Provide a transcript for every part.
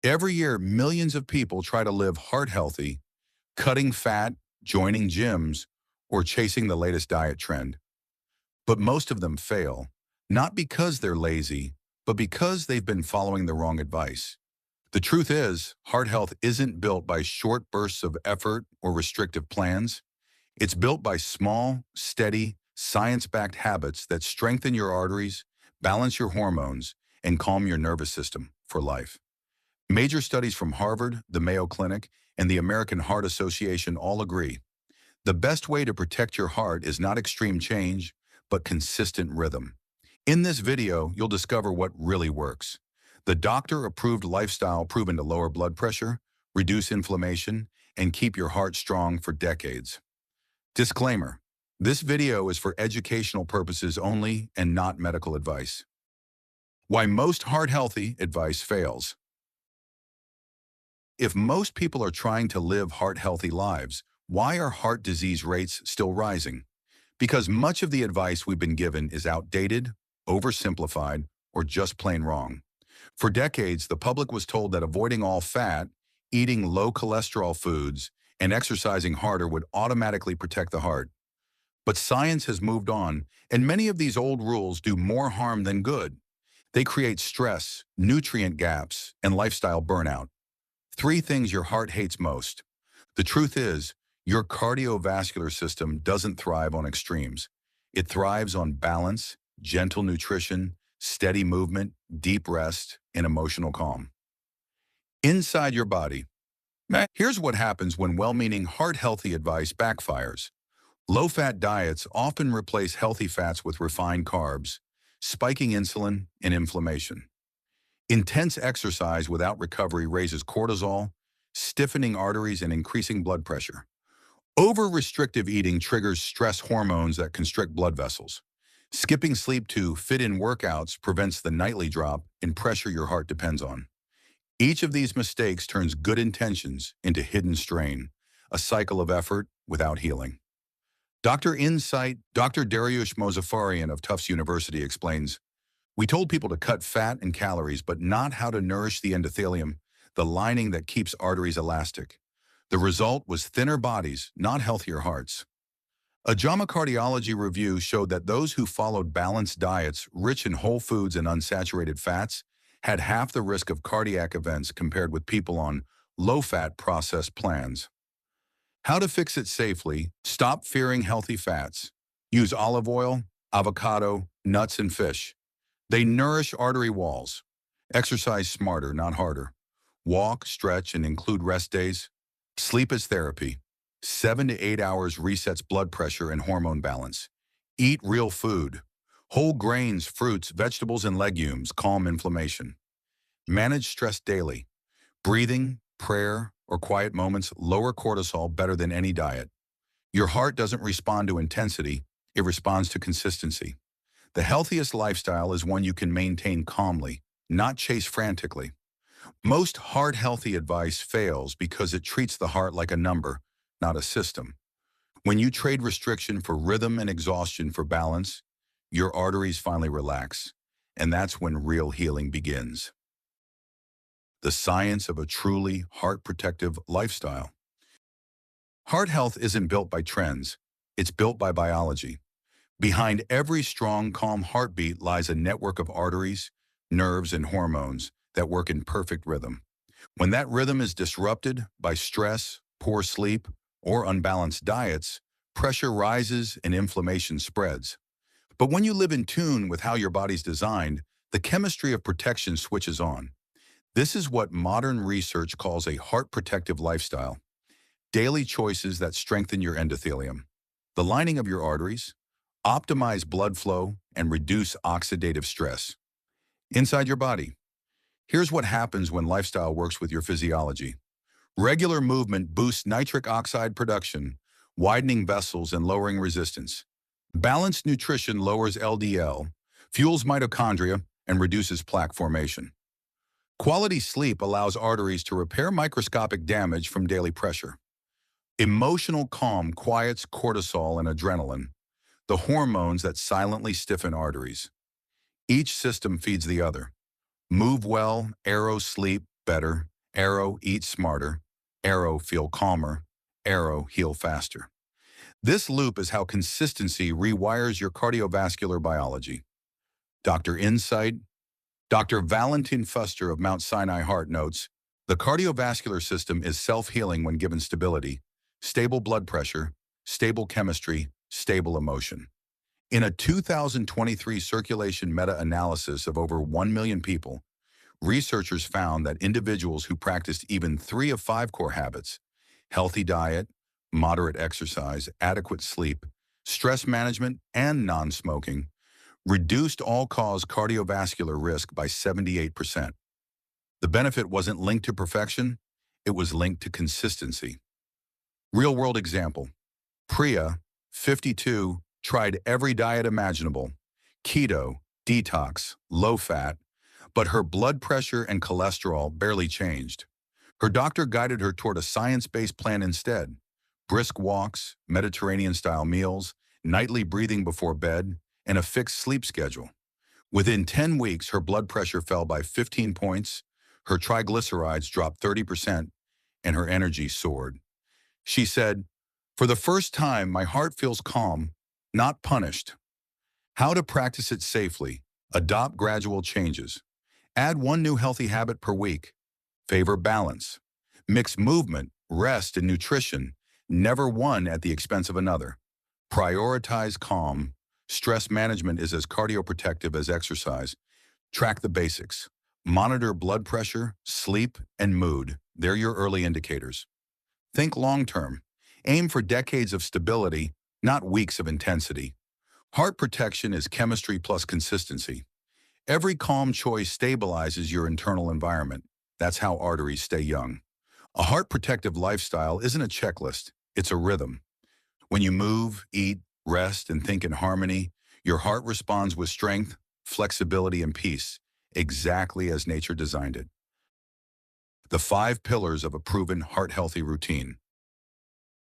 Every year, millions of people try to live heart healthy, cutting fat, joining gyms, or chasing the latest diet trend. But most of them fail, not because they're lazy, but because they've been following the wrong advice. The truth is, heart health isn't built by short bursts of effort or restrictive plans. It's built by small, steady, science-backed habits that strengthen your arteries, balance your hormones, and calm your nervous system for life. Major studies from Harvard, the Mayo Clinic, and the American Heart Association all agree. The best way to protect your heart is not extreme change, but consistent rhythm. In this video, you'll discover what really works. The doctor-approved lifestyle proven to lower blood pressure, reduce inflammation, and keep your heart strong for decades. Disclaimer: this video is for educational purposes only and not medical advice. Why most heart-healthy advice fails. If most people are trying to live heart-healthy lives, why are heart disease rates still rising? Because much of the advice we've been given is outdated, oversimplified, or just plain wrong. For decades, the public was told that avoiding all fat, eating low cholesterol foods, and exercising harder would automatically protect the heart. But science has moved on, and many of these old rules do more harm than good. They create stress, nutrient gaps, and lifestyle burnout. Three things your heart hates most. The truth is, your cardiovascular system doesn't thrive on extremes. It thrives on balance, gentle nutrition, steady movement, deep rest, and emotional calm. Inside your body. Here's what happens when well-meaning heart-healthy advice backfires. Low-fat diets often replace healthy fats with refined carbs, spiking insulin and inflammation. Intense exercise without recovery raises cortisol, stiffening arteries and increasing blood pressure. Over-restrictive eating triggers stress hormones that constrict blood vessels. Skipping sleep to fit in workouts prevents the nightly drop in pressure your heart depends on. Each of these mistakes turns good intentions into hidden strain, a cycle of effort without healing. Dr. Dariush Mozaffarian of Tufts University explains, "We told people to cut fat and calories, but not how to nourish the endothelium, the lining that keeps arteries elastic. The result was thinner bodies, not healthier hearts." A JAMA cardiology review showed that those who followed balanced diets rich in whole foods and unsaturated fats had half the risk of cardiac events compared with people on low-fat processed plans. How to fix it safely: stop fearing healthy fats. Use olive oil, avocado, nuts, and fish. They nourish artery walls. Exercise smarter, not harder. Walk, stretch, and include rest days. Sleep is therapy. 7 to 8 hours resets blood pressure and hormone balance. Eat real food. Whole grains, fruits, vegetables, and legumes calm inflammation. Manage stress daily. Breathing, prayer, or quiet moments lower cortisol better than any diet. Your heart doesn't respond to intensity, it responds to consistency. The healthiest lifestyle is one you can maintain calmly, not chase frantically. Most heart-healthy advice fails because it treats the heart like a number, not a system. When you trade restriction for rhythm and exhaustion for balance, your arteries finally relax, and that's when real healing begins. The science of a truly heart-protective lifestyle. Heart health isn't built by trends, it's built by biology. Behind every strong, calm heartbeat lies a network of arteries, nerves, and hormones that work in perfect rhythm. When that rhythm is disrupted by stress, poor sleep, or unbalanced diets, pressure rises and inflammation spreads. But when you live in tune with how your body's designed, the chemistry of protection switches on. This is what modern research calls a heart-protective lifestyle. Daily choices that strengthen your endothelium, the lining of your arteries, optimize blood flow, and reduce oxidative stress. Inside your body. Here's what happens when lifestyle works with your physiology. Regular movement boosts nitric oxide production, widening vessels and lowering resistance. Balanced nutrition lowers LDL, fuels mitochondria, and reduces plaque formation. Quality sleep allows arteries to repair microscopic damage from daily pressure. Emotional calm quiets cortisol and adrenaline, the hormones that silently stiffen arteries. Each system feeds the other. Move well, arrows sleep better, Arrow, eat smarter. Arrow, feel calmer. Arrow, heal faster. This loop is how consistency rewires your cardiovascular biology. Dr. Insight, Dr. Valentin Fuster of Mount Sinai Heart notes, the cardiovascular system is self-healing when given stability, stable blood pressure, stable chemistry, stable emotion. In a 2023 circulation meta-analysis of over 1 million people, researchers found that individuals who practiced even 3 of 5 core habits, healthy diet, moderate exercise, adequate sleep, stress management, and non-smoking, reduced all-cause cardiovascular risk by 78%. The benefit wasn't linked to perfection, it was linked to consistency. Real-world example. Priya, 52, tried every diet imaginable, keto, detox, low-fat, but her blood pressure and cholesterol barely changed. Her doctor guided her toward a science-based plan instead: brisk walks, Mediterranean-style meals, nightly breathing before bed, and a fixed sleep schedule. Within 10 weeks, her blood pressure fell by 15 points, her triglycerides dropped 30%, and her energy soared. She said, "For the first time, my heart feels calm, not punished." How to practice it safely. Adopt gradual changes. Add one new healthy habit per week. Favor balance. Mix movement, rest, and nutrition, never one at the expense of another. Prioritize calm. Stress management is as cardioprotective as exercise. Track the basics. Monitor blood pressure, sleep, and mood. They're your early indicators. Think long-term. Aim for decades of stability, not weeks of intensity. Heart protection is chemistry plus consistency. Every calm choice stabilizes your internal environment. That's how arteries stay young. A heart-protective lifestyle isn't a checklist, it's a rhythm. When you move, eat, rest, and think in harmony, your heart responds with strength, flexibility, and peace, exactly as nature designed it. The 5 pillars of a proven heart-healthy routine.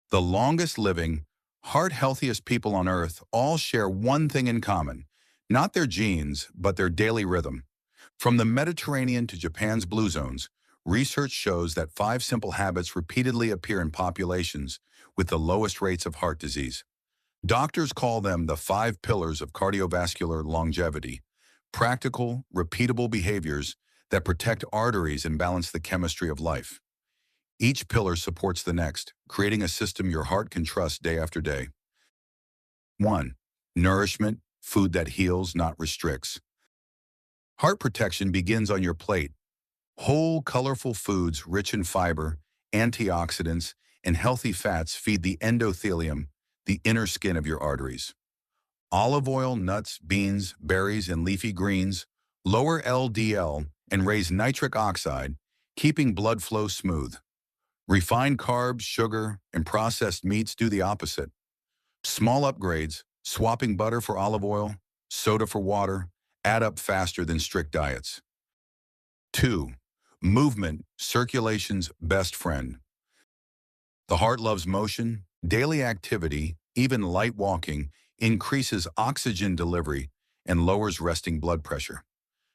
The longest living, heart-healthiest people on Earth all share one thing in common: not their genes, but their daily rhythm. From the Mediterranean to Japan's blue zones, research shows that 5 simple habits repeatedly appear in populations with the lowest rates of heart disease. Doctors call them the 5 pillars of cardiovascular longevity: practical, repeatable behaviors that protect arteries and balance the chemistry of life. Each pillar supports the next, creating a system your heart can trust day after day. 1. Nourishment, food that heals, not restricts. Heart protection begins on your plate. Whole, colorful foods rich in fiber, antioxidants, and healthy fats feed the endothelium, the inner skin of your arteries. Olive oil, nuts, beans, berries, and leafy greens lower LDL and raise nitric oxide, keeping blood flow smooth. Refined carbs, sugar, and processed meats do the opposite. Small upgrades, swapping butter for olive oil, soda for water, add up faster than strict diets. 2. Movement, circulation's best friend. The heart loves motion. Daily activity, even light walking, increases oxygen delivery and lowers resting blood pressure.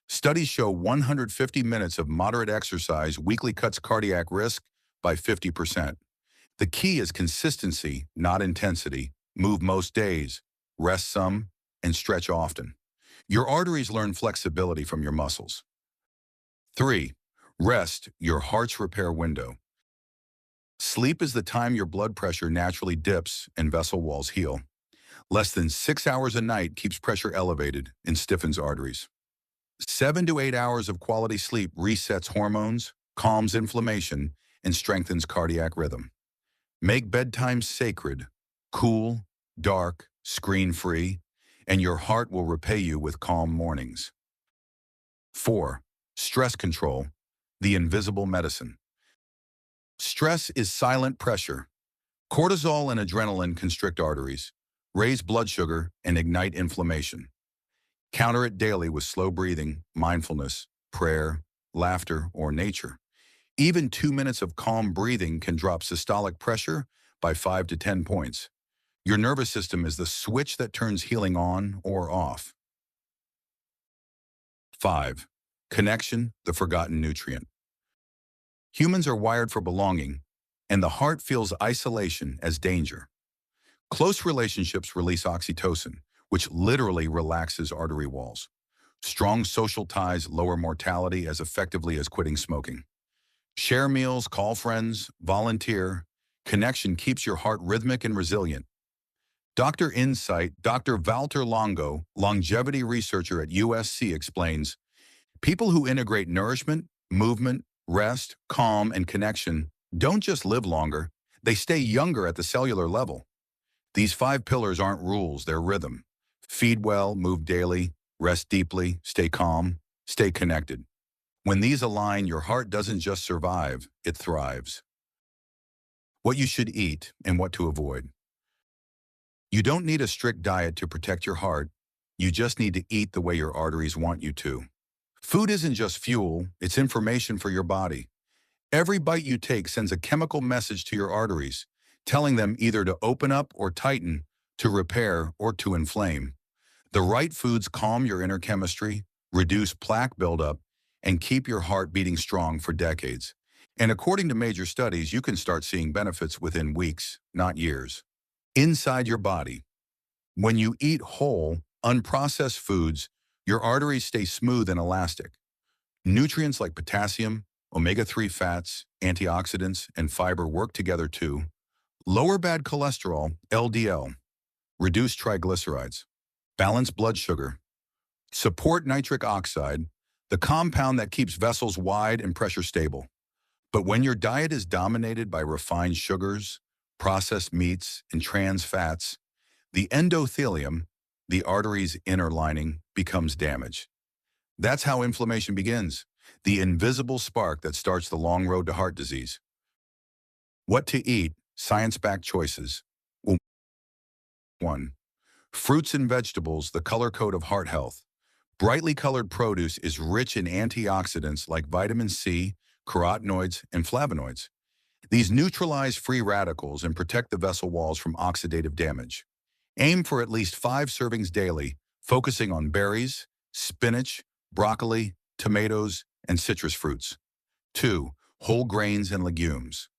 Studies show 150 minutes of moderate exercise weekly cuts cardiac risk by 50%. The key is consistency, not intensity. Move most days, rest some, and stretch often. Your arteries learn flexibility from your muscles. 3. Rest, your heart's repair window. Sleep is the time your blood pressure naturally dips and vessel walls heal. Less than 6 hours a night keeps pressure elevated and stiffens arteries. 7 to 8 hours of quality sleep resets hormones, calms inflammation, and strengthens cardiac rhythm. Make bedtime sacred, cool, dark, screen-free, and your heart will repay you with calm mornings. 4. Stress control, the invisible medicine. Stress is silent pressure. Cortisol and adrenaline constrict arteries, raise blood sugar, and ignite inflammation. Counter it daily with slow breathing, mindfulness, prayer, laughter, or nature. Even 2 minutes of calm breathing can drop systolic pressure by 5 to 10 points. Your nervous system is the switch that turns healing on or off. 5. Connection, the forgotten nutrient. Humans are wired for belonging, and the heart feels isolation as danger. Close relationships release oxytocin, which literally relaxes artery walls. Strong social ties lower mortality as effectively as quitting smoking. Share meals, call friends, volunteer. Connection keeps your heart rhythmic and resilient. Dr. Insight, Dr. Walter Longo, longevity researcher at USC, explains, people who integrate nourishment, movement, rest, calm, and connection don't just live longer, they stay younger at the cellular level. These 5 pillars aren't rules, they're rhythm. Feed well, move daily, rest deeply, stay calm, stay connected. When these align, your heart doesn't just survive, it thrives. What you should eat and what to avoid. You don't need a strict diet to protect your heart. You just need to eat the way your arteries want you to. Food isn't just fuel, it's information for your body. Every bite you take sends a chemical message to your arteries, telling them either to open up or tighten, to repair or to inflame. The right foods calm your inner chemistry, reduce plaque buildup, and keep your heart beating strong for decades. And according to major studies, you can start seeing benefits within weeks, not years. Inside your body. When you eat whole, unprocessed foods, your arteries stay smooth and elastic. Nutrients like potassium, omega-3 fats, antioxidants, and fiber work together to lower bad cholesterol, LDL, reduce triglycerides, balance blood sugar, support nitric oxide, the compound that keeps vessels wide and pressure stable. But when your diet is dominated by refined sugars, processed meats, and trans fats, the endothelium, the artery's inner lining, becomes damaged. That's how inflammation begins, the invisible spark that starts the long road to heart disease. What to eat, science-backed choices. 1. Fruits and vegetables, the color code of heart health. Brightly colored produce is rich in antioxidants like vitamin C, carotenoids, and flavonoids. These neutralize free radicals and protect the vessel walls from oxidative damage. Aim for at least 5 servings daily, focusing on berries, spinach, broccoli, tomatoes, and citrus fruits. 2. Whole grains and legumes.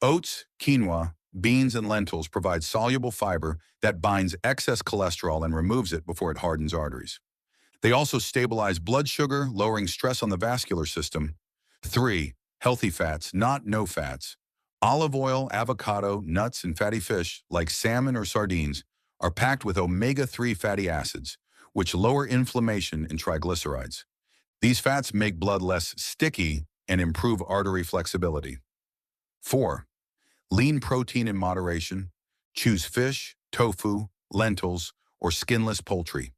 Oats, quinoa, beans, and lentils provide soluble fiber that binds excess cholesterol and removes it before it hardens arteries. They also stabilize blood sugar, lowering stress on the vascular system. 3. Healthy fats, not no fats. Olive oil, avocado, nuts, and fatty fish, like salmon or sardines, are packed with omega-3 fatty acids, which lower inflammation and triglycerides. These fats make blood less sticky and improve artery flexibility. 4. Lean protein in moderation. Choose fish, tofu, lentils, or skinless poultry.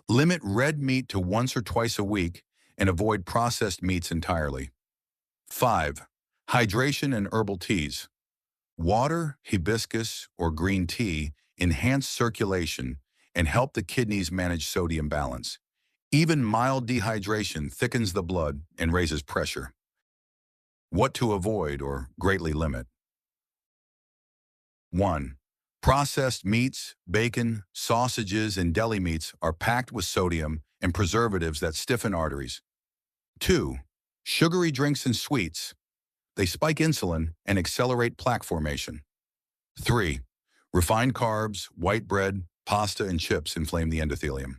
Limit red meat to once or twice a week and avoid processed meats entirely. 5. Hydration and herbal teas. Water, hibiscus, or green tea enhance circulation and help the kidneys manage sodium balance. Even mild dehydration thickens the blood and raises pressure. What to avoid or greatly limit. 1. Processed meats, bacon, sausages, and deli meats are packed with sodium and preservatives that stiffen arteries. 2. Sugary drinks and sweets. They spike insulin and accelerate plaque formation. 3. Refined carbs, white bread, pasta, and chips inflame the endothelium.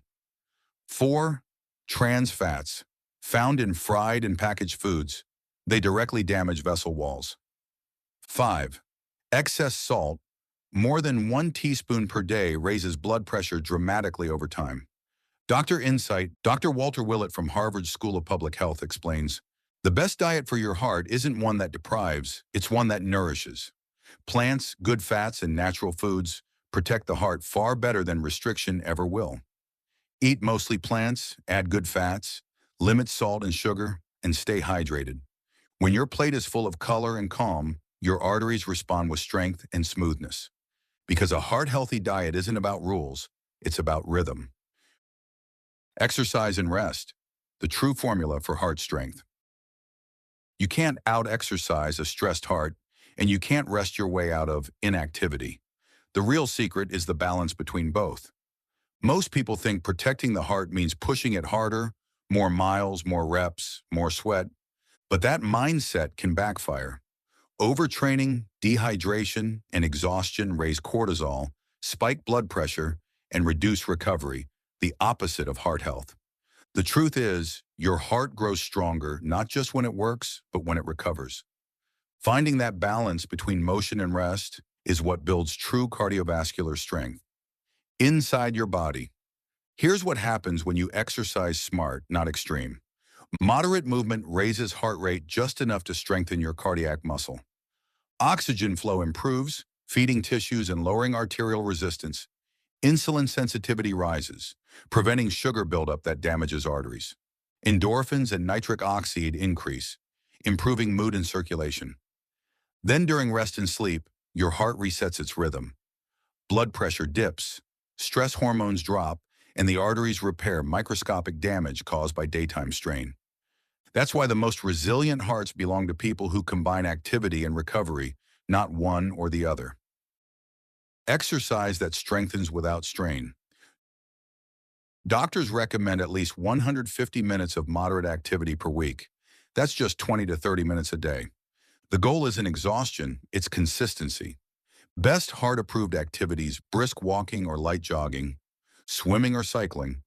4. Trans fats, found in fried and packaged foods. They directly damage vessel walls. 5. Excess salt, more than 1 teaspoon per day, raises blood pressure dramatically over time. Dr. Insight, Dr. Walter Willett from Harvard School of Public Health explains, the best diet for your heart isn't one that deprives, it's one that nourishes. Plants, good fats, and natural foods protect the heart far better than restriction ever will. Eat mostly plants, add good fats, limit salt and sugar, and stay hydrated. When your plate is full of color and calm, your arteries respond with strength and smoothness. Because a heart-healthy diet isn't about rules, it's about rhythm. Exercise and rest, the true formula for heart strength. You can't out-exercise a stressed heart, and you can't rest your way out of inactivity. The real secret is the balance between both. Most people think protecting the heart means pushing it harder, more miles, more reps, more sweat. But that mindset can backfire. Overtraining, dehydration, and exhaustion raise cortisol, spike blood pressure, and reduce recovery, the opposite of heart health. The truth is, your heart grows stronger not just when it works, but when it recovers. Finding that balance between motion and rest is what builds true cardiovascular strength. Inside your body. Here's what happens when you exercise smart, not extreme. Moderate movement raises heart rate just enough to strengthen your cardiac muscle. Oxygen flow improves, feeding tissues and lowering arterial resistance. Insulin sensitivity rises, preventing sugar buildup that damages arteries. Endorphins and nitric oxide increase, improving mood and circulation. Then during rest and sleep, your heart resets its rhythm. Blood pressure dips, stress hormones drop, and the arteries repair microscopic damage caused by daytime strain. That's why the most resilient hearts belong to people who combine activity and recovery, not one or the other. Exercise that strengthens without strain. Doctors recommend at least 150 minutes of moderate activity per week. That's just 20 to 30 minutes a day. The goal isn't exhaustion, it's consistency. Best heart-approved activities: brisk walking or light jogging, swimming or cycling,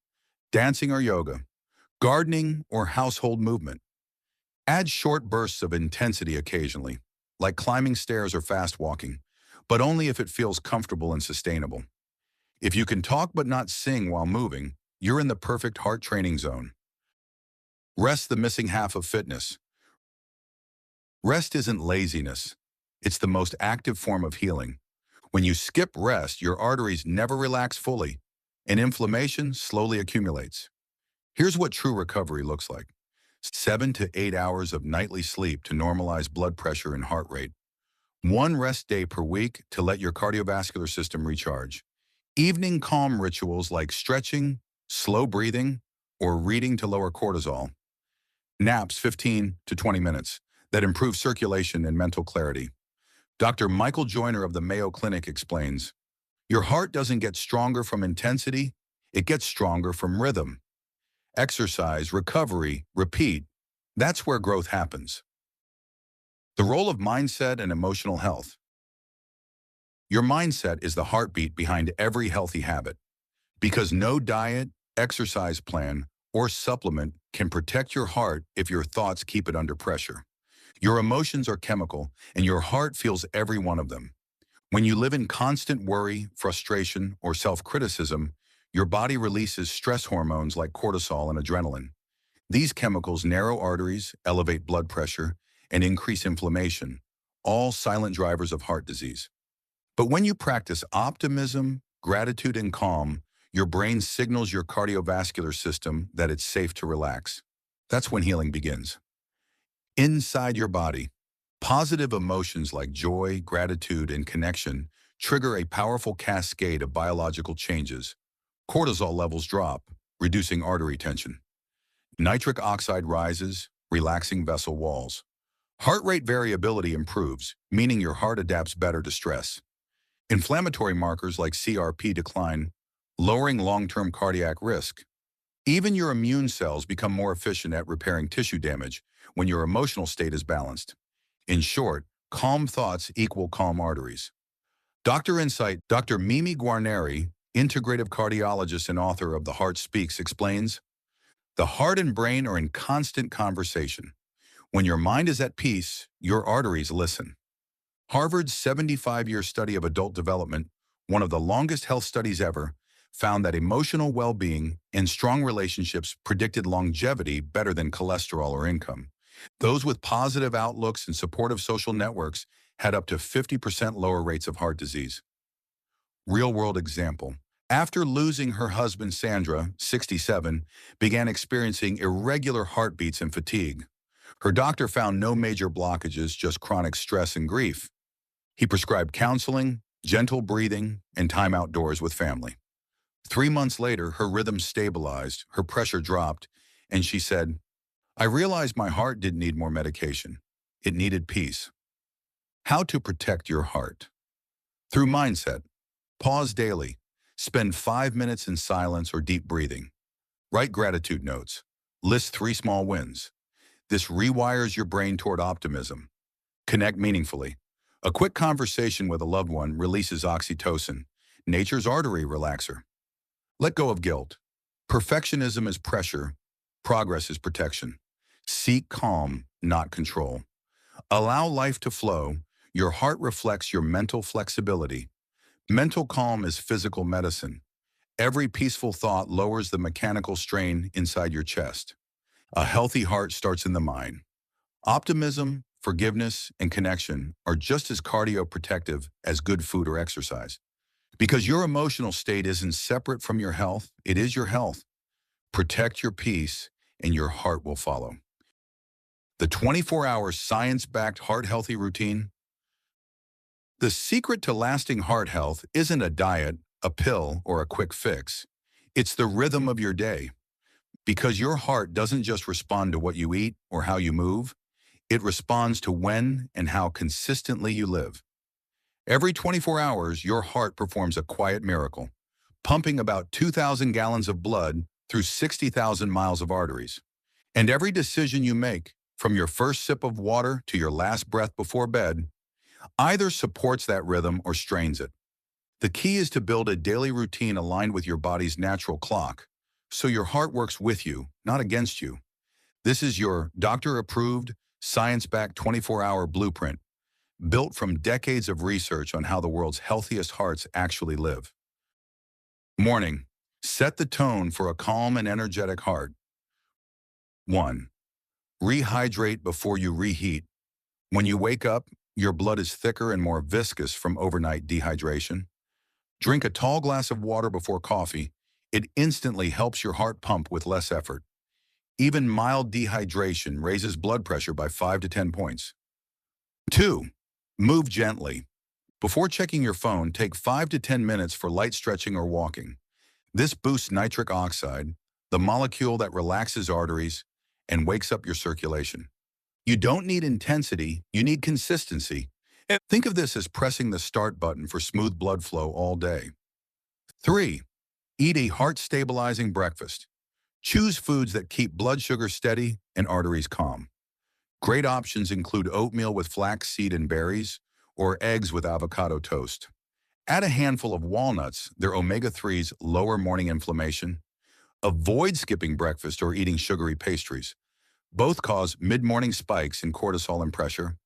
dancing or yoga, gardening or household movement. Add short bursts of intensity occasionally, like climbing stairs or fast walking, but only if it feels comfortable and sustainable. If you can talk but not sing while moving, you're in the perfect heart training zone. Rest, the missing half of fitness. Rest isn't laziness. It's the most active form of healing. When you skip rest, your arteries never relax fully, and inflammation slowly accumulates. Here's what true recovery looks like. 7 to 8 hours of nightly sleep to normalize blood pressure and heart rate. 1 rest day per week to let your cardiovascular system recharge. Evening calm rituals like stretching, slow breathing, or reading to lower cortisol. Naps 15 to 20 minutes that improve circulation and mental clarity. Dr. Michael Joyner of the Mayo Clinic explains, your heart doesn't get stronger from intensity, it gets stronger from rhythm. Exercise, recovery, repeat. That's where growth happens. The role of mindset and emotional health. Your mindset is the heartbeat behind every healthy habit, because no diet, exercise plan, or supplement can protect your heart if your thoughts keep it under pressure. Your emotions are chemical, and your heart feels every one of them. When you live in constant worry, frustration, or self-criticism, your body releases stress hormones like cortisol and adrenaline. These chemicals narrow arteries, elevate blood pressure, and increase inflammation, all silent drivers of heart disease. But when you practice optimism, gratitude, and calm, your brain signals your cardiovascular system that it's safe to relax. That's when healing begins. Inside your body, positive emotions like joy, gratitude, and connection trigger a powerful cascade of biological changes. Cortisol levels drop, reducing artery tension. Nitric oxide rises, relaxing vessel walls. Heart rate variability improves, meaning your heart adapts better to stress. Inflammatory markers like CRP decline, lowering long-term cardiac risk. Even your immune cells become more efficient at repairing tissue damage when your emotional state is balanced. In short, calm thoughts equal calm arteries. Dr. Mimi Guarneri, integrative cardiologist and author of The Heart Speaks, explains, the heart and brain are in constant conversation. When your mind is at peace, your arteries listen. Harvard's 75-year study of adult development, one of the longest health studies ever, found that emotional well-being and strong relationships predicted longevity better than cholesterol or income. Those with positive outlooks and supportive social networks had up to 50% lower rates of heart disease. Real-world example. After losing her husband, Sandra, 67, began experiencing irregular heartbeats and fatigue. Her doctor found no major blockages, just chronic stress and grief. He prescribed counseling, gentle breathing, and time outdoors with family. 3 months later, her rhythm stabilized, her pressure dropped, and she said, I realized my heart didn't need more medication. It needed peace. How to protect your heart? Through mindset. Pause daily. Spend 5 minutes in silence or deep breathing. Write gratitude notes. List 3 small wins. This rewires your brain toward optimism. Connect meaningfully. A quick conversation with a loved one releases oxytocin, nature's artery relaxer. Let go of guilt. Perfectionism is pressure. Progress is protection. Seek calm, not control. Allow life to flow. Your heart reflects your mental flexibility. Mental calm is physical medicine. Every peaceful thought lowers the mechanical strain inside your chest. A healthy heart starts in the mind. Optimism, forgiveness, and connection are just as cardioprotective as good food or exercise. Because your emotional state isn't separate from your health, it is your health. Protect your peace, and your heart will follow. The 24-hour science-backed heart-healthy routine. The secret to lasting heart health isn't a diet, a pill, or a quick fix. It's the rhythm of your day. Because your heart doesn't just respond to what you eat or how you move, it responds to when and how consistently you live. Every 24 hours, your heart performs a quiet miracle, pumping about 2,000 gallons of blood through 60,000 miles of arteries. And every decision you make, from your first sip of water to your last breath before bed, either supports that rhythm or strains it. The key is to build a daily routine aligned with your body's natural clock, so your heart works with you, not against you. This is your doctor-approved, science-backed 24-hour blueprint, built from decades of research on how the world's healthiest hearts actually live. Morning. Set the tone for a calm and energetic heart. 1. Rehydrate before you reheat. When you wake up, your blood is thicker and more viscous from overnight dehydration. Drink a tall glass of water before coffee. It instantly helps your heart pump with less effort. Even mild dehydration raises blood pressure by 5 to 10 points. 2. Move gently. Before checking your phone, take 5 to 10 minutes for light stretching or walking. This boosts nitric oxide, the molecule that relaxes arteries and wakes up your circulation. You don't need intensity, you need consistency. And think of this as pressing the start button for smooth blood flow all day. 3. Eat a heart-stabilizing breakfast. Choose foods that keep blood sugar steady and arteries calm. Great options include oatmeal with flaxseed and berries, or eggs with avocado toast. Add a handful of walnuts, their omega-3s lower morning inflammation. Avoid skipping breakfast or eating sugary pastries. Both cause mid-morning spikes in cortisol and pressure.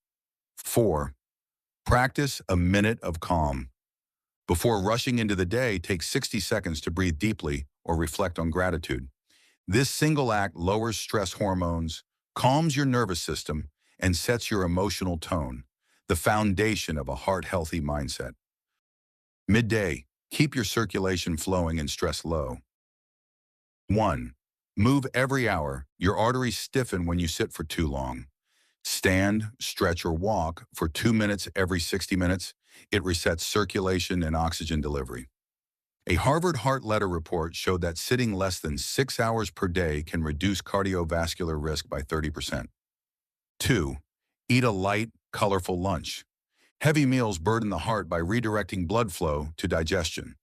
4. Practice a minute of calm. Before rushing into the day, take 60 seconds to breathe deeply or reflect on gratitude. This single act lowers stress hormones, calms your nervous system, and sets your emotional tone, the foundation of a heart-healthy mindset. Midday, keep your circulation flowing and stress low. 1. Move every hour. Your arteries stiffen when you sit for too long. Stand, stretch, or walk for 2 minutes every 60 minutes. It resets circulation and oxygen delivery. A Harvard Heart Letter report showed that sitting less than 6 hours per day can reduce cardiovascular risk by 30%. 2. Eat a light, colorful lunch. Heavy meals burden the heart by redirecting blood flow to digestion.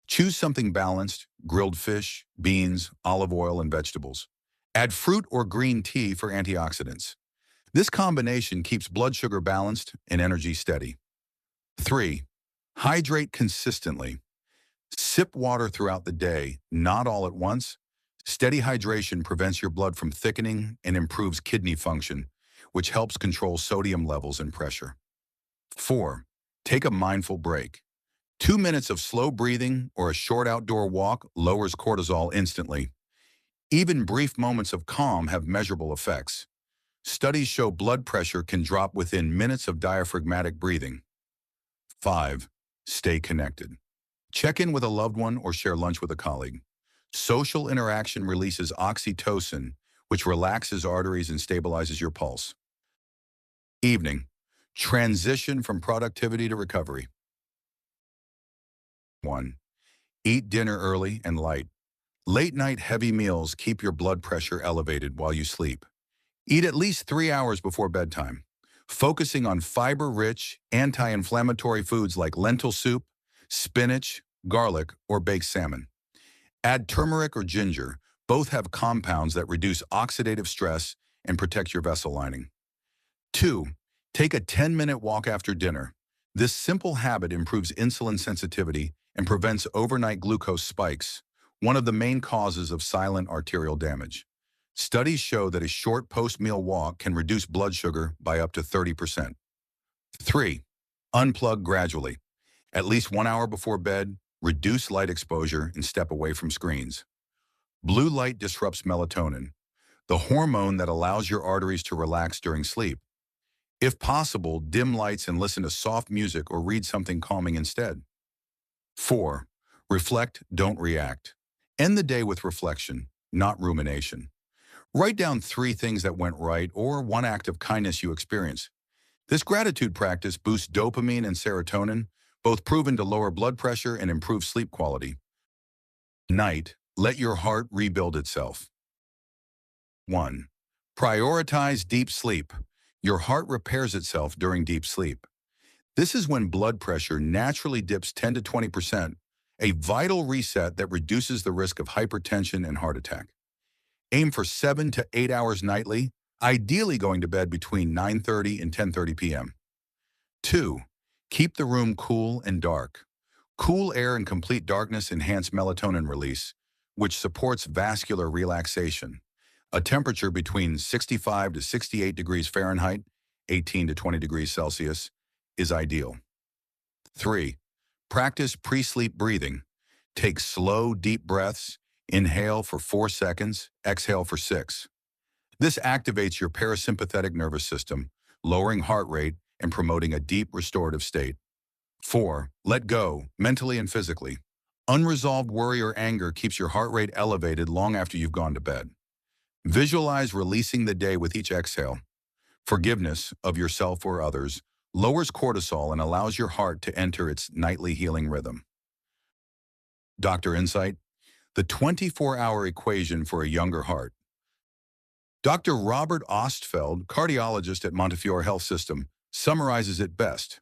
Choose something balanced: grilled fish, beans, olive oil, and vegetables. Add fruit or green tea for antioxidants. This combination keeps blood sugar balanced and energy steady. 3. Hydrate consistently. Sip water throughout the day, not all at once. Steady hydration prevents your blood from thickening and improves kidney function, which helps control sodium levels and pressure. 4. Take a mindful break. 2 minutes of slow breathing or a short outdoor walk lowers cortisol instantly. Even brief moments of calm have measurable effects. Studies show blood pressure can drop within minutes of diaphragmatic breathing. 5. Stay connected. Check in with a loved one or share lunch with a colleague. Social interaction releases oxytocin, which relaxes arteries and stabilizes your pulse. Evening. Transition from productivity to recovery. 1. Eat dinner early and light. Late-night heavy meals keep your blood pressure elevated while you sleep. Eat at least 3 hours before bedtime, focusing on fiber-rich, anti-inflammatory foods like lentil soup, spinach, garlic, or baked salmon. Add turmeric or ginger. Both have compounds that reduce oxidative stress and protect your vessel lining. 2. Take a 10-minute walk after dinner. This simple habit improves insulin sensitivity and prevents overnight glucose spikes, one of the main causes of silent arterial damage. Studies show that a short post-meal walk can reduce blood sugar by up to 30%. 3. Unplug gradually. At least 1 hour before bed, reduce light exposure and step away from screens. Blue light disrupts melatonin, the hormone that allows your arteries to relax during sleep. If possible, dim lights and listen to soft music or read something calming instead. 4. Reflect, don't react. End the day with reflection, not rumination. Write down 3 things that went right or 1 act of kindness you experienced. This gratitude practice boosts dopamine and serotonin, both proven to lower blood pressure and improve sleep quality. Night, let your heart rebuild itself. 1. Prioritize deep sleep. Your heart repairs itself during deep sleep. This is when blood pressure naturally dips 10 to 20%, a vital reset that reduces the risk of hypertension and heart attack. Aim for 7 to 8 hours nightly, ideally going to bed between 9:30 and 10:30 p.m. 2. Keep the room cool and dark. Cool air and complete darkness enhance melatonin release, which supports vascular relaxation. A temperature between 65 to 68 degrees Fahrenheit, 18 to 20 degrees Celsius, is ideal. 3. Practice pre-sleep breathing. Take slow, deep breaths. Inhale for 4 seconds, exhale for 6. This activates your parasympathetic nervous system, lowering heart rate and promoting a deep restorative state. 4. Let go, mentally and physically. Unresolved worry or anger keeps your heart rate elevated long after you've gone to bed. Visualize releasing the day with each exhale. Forgiveness of yourself or others lowers cortisol and allows your heart to enter its nightly healing rhythm. Dr. Insight, the 24-hour equation for a younger heart. Dr. Robert Ostfeld, cardiologist at Montefiore Health System, summarizes it best.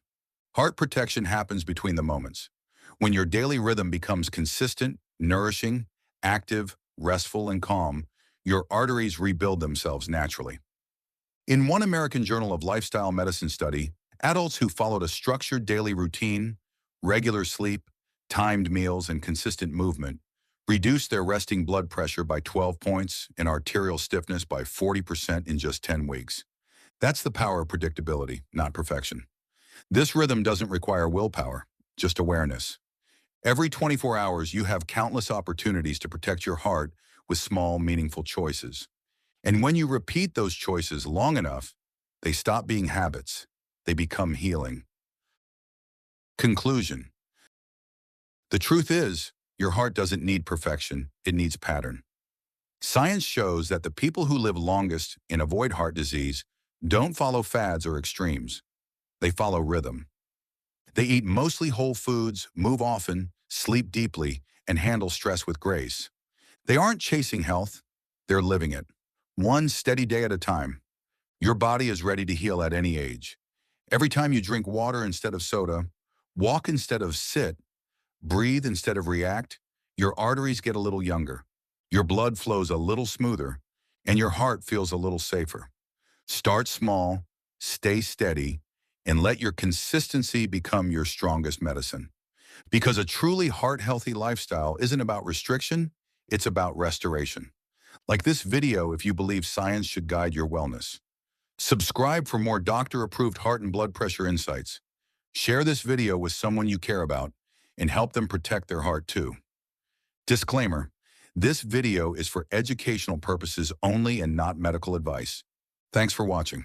Heart protection happens between the moments. When your daily rhythm becomes consistent, nourishing, active, restful, and calm, your arteries rebuild themselves naturally. In one American Journal of Lifestyle Medicine study, adults who followed a structured daily routine, regular sleep, timed meals, and consistent movement reduced their resting blood pressure by 12 points and arterial stiffness by 40% in just 10 weeks. That's the power of predictability, not perfection. This rhythm doesn't require willpower, just awareness. Every 24 hours, you have countless opportunities to protect your heart with small, meaningful choices. And when you repeat those choices long enough, they stop being habits. They become healing. Conclusion. The truth is, your heart doesn't need perfection, it needs pattern. Science shows that the people who live longest and avoid heart disease don't follow fads or extremes. They follow rhythm. They eat mostly whole foods, move often, sleep deeply, and handle stress with grace. They aren't chasing health, they're living it. One steady day at a time. Your body is ready to heal at any age. Every time you drink water instead of soda, walk instead of sit, breathe instead of react, your arteries get a little younger, your blood flows a little smoother, and your heart feels a little safer. Start small, stay steady, and let your consistency become your strongest medicine. Because a truly heart-healthy lifestyle isn't about restriction, it's about restoration. Like this video if you believe science should guide your wellness. Subscribe for more doctor-approved heart and blood pressure insights. Share this video with someone you care about and help them protect their heart too. Disclaimer, this video is for educational purposes only and not medical advice. Thanks for watching.